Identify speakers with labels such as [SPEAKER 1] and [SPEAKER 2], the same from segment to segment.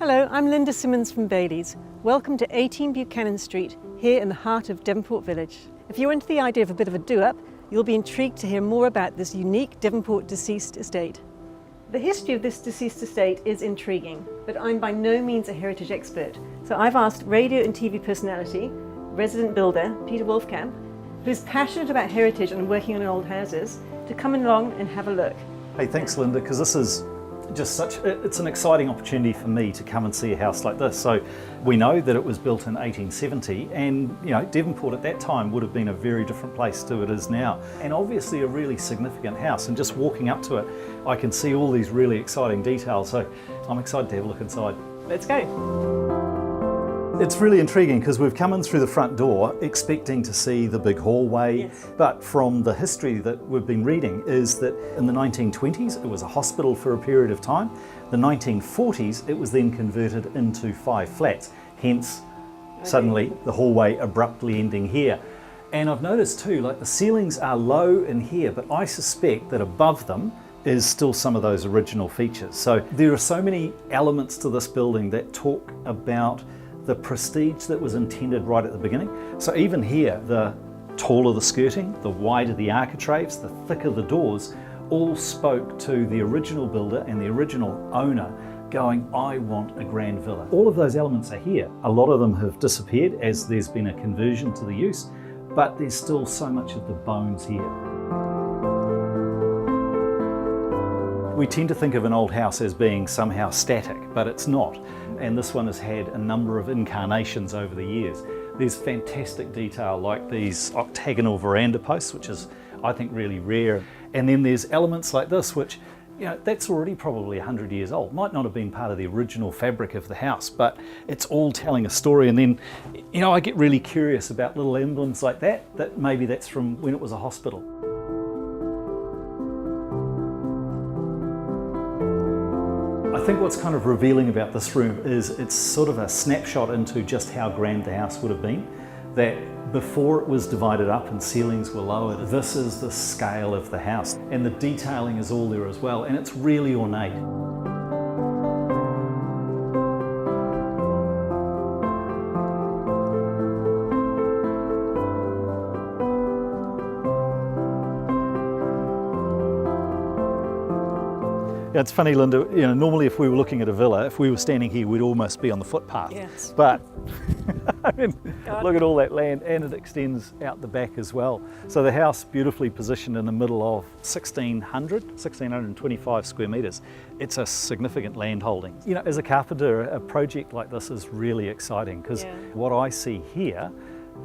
[SPEAKER 1] Hello, I'm Linda Simmons from Bailey's. Welcome to 18 Buchanan Street, here in the heart of Devonport Village. If you're into the idea of a bit of a do-up, you'll be intrigued to hear more about this unique Devonport deceased estate. The history of this deceased estate is intriguing, but I'm by no means a heritage expert. So I've asked radio and TV personality, resident builder Peter Wolfkamp, who's passionate about heritage and working on old houses, to come along and have a look.
[SPEAKER 2] Hey, thanks Linda, because this is just it's an exciting opportunity for me to come and see a house like this. So we know that it was built in 1870, and Devonport at that time would have been a very different place to it is now, and obviously a really significant house. And just walking up to it, I can see all these really exciting details, so I'm excited to have a look inside.
[SPEAKER 1] Let's go.
[SPEAKER 2] It's really intriguing because we've come in through the front door expecting to see the big hallway,
[SPEAKER 1] yes.
[SPEAKER 2] But from the history that we've been reading is that in the 1920s it was a hospital for a period of time. The 1940s it was then converted into 5 flats, hence suddenly the hallway abruptly ending here. And I've noticed too, like the ceilings are low in here, but I suspect that above them is still some of those original features. So there are so many elements to this building that talk about the prestige that was intended right at the beginning. So even here, the taller the skirting, the wider the architraves, the thicker the doors, all spoke to the original builder and the original owner going, I want a grand villa. All of those elements are here. A lot of them have disappeared as there's been a conversion to the use, but there's still so much of the bones here. We tend to think of an old house as being somehow static, but it's not. And this one has had a number of incarnations over the years. There's fantastic detail like these octagonal veranda posts, which is, I think, really rare. And then there's elements like this, which, that's already probably 100 years old. Might not have been part of the original fabric of the house, but it's all telling a story. And then, I get really curious about little emblems like that maybe that's from when it was a hospital. I think what's kind of revealing about this room is it's sort of a snapshot into just how grand the house would have been. That before it was divided up and ceilings were lowered, this is the scale of the house. And the detailing is all there as well, and it's really ornate. Yeah, it's funny, Linda, normally if we were looking at a villa, if we were standing here, we'd almost be on the footpath.
[SPEAKER 1] Yes.
[SPEAKER 2] But I mean, look at all that land, and it extends out the back as well. So the house beautifully positioned in the middle of 1,625 square metres. It's a significant land holding. As a carpenter, a project like this is really exciting because what I see here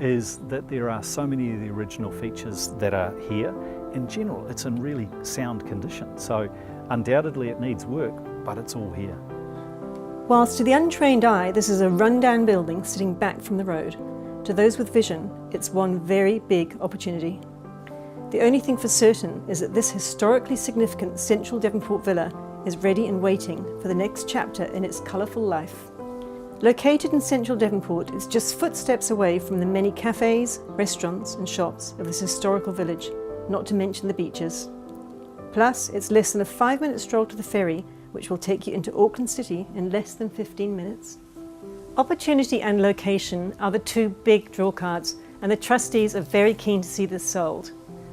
[SPEAKER 2] is that there are so many of the original features that are here. In general, it's in really sound condition. So undoubtedly it needs work, but it's all here.
[SPEAKER 1] Whilst to the untrained eye, this is a rundown building sitting back from the road, to those with vision, it's one very big opportunity. The only thing for certain is that this historically significant central Devonport villa is ready and waiting for the next chapter in its colourful life. Located in central Devonport, it's just footsteps away from the many cafes, restaurants and shops of this historical village, not to mention the beaches. Plus, it's less than a 5-minute stroll to the ferry, which will take you into Auckland City in less than 15 minutes. Opportunity and location are the two big draw cards, and the trustees are very keen to see this sold.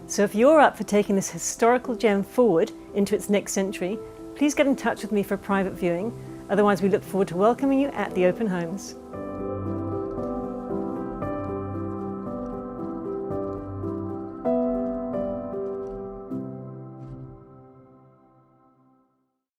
[SPEAKER 1] So if you're up for taking this historical gem forward into its next century, please get in touch with me for a private viewing. Otherwise, we look forward to welcoming you at the open homes.